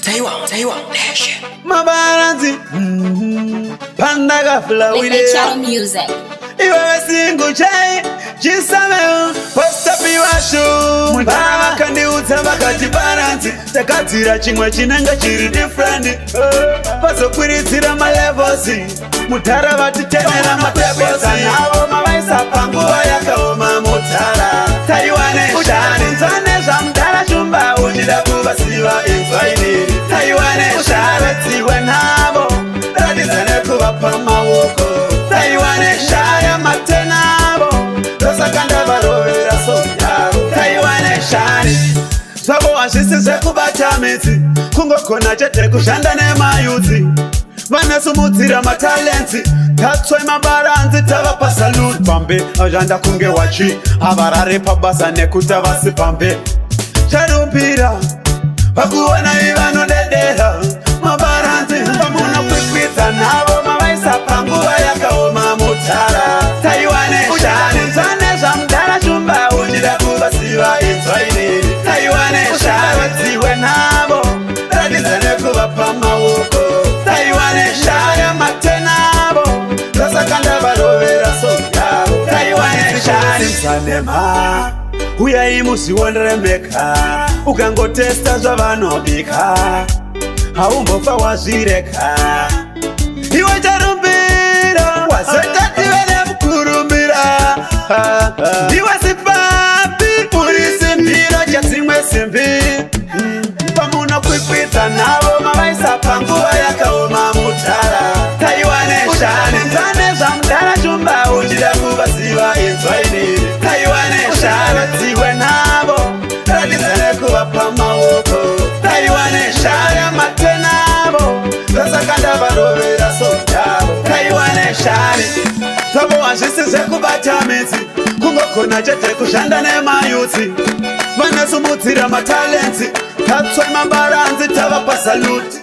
Taiwan Nation. Mabaranzi Panda gafla Channel music. Iwe singu chai Chisame Posta piwashu Mutara makandi utama kati baranzi Takatira chimwe chinanga chiri different Paso kwiritira malevosi Mutara vatitenera matebesi Navo mawaisa panguwa yakaoma mutara Taiwan Nation Nzane za mtara shumba Ujida kubasiwa infaini Taiwan Nation Tiwe nabo Radizane kubapa mawoko Taiwan Nation Matenabo Rosa kanda barovera soya Taiwan Nation Swabo ashisize kubata miti Kungo kona chete kushanda nema yuti Vanesumutira matalenti Tatsoy mabaranzi tava salute Pambe ajanda kunge wachi Avarare pabasa nekuta vasi pambe Charumpira Pakuwana ivano dedera Mabaranzi Pamuna kwikwita navo Mawaisa panguwa yakaoma mutara Taiwan Nation Zane za mdara shumba Ujida kubasiwa itwaini Taiwan Nation Tiwe navo Radizane kubapa mawoko Taiwan Nation Matenabo Rosa kanda barovera soya Taiwan Nation Simsanema Huya imusi wonderemeka Ukangotesta zvavanobika Haumbofa wazvireka Iwe charumbira Wazeta tivene mukurumbira Iwe sipapi Uri simpira chasimwe simbi Pamuno kwikwita navo Mawaisa panguwa yakaoma mutara Taiwan Nation Nzane za mdara shumba Ujida kubasiwa inzwaini Taiwan Nation Tiwe navo Radizane kubapa mawoko Taiwan Nation Matenabo Rosa kanda barovera soya Taiwan Nation Swabo ashisize kubata miti Kungo kona chete kushanda nema yuti Vanesumutira matalenti Tatsoy mabaranzi tava salute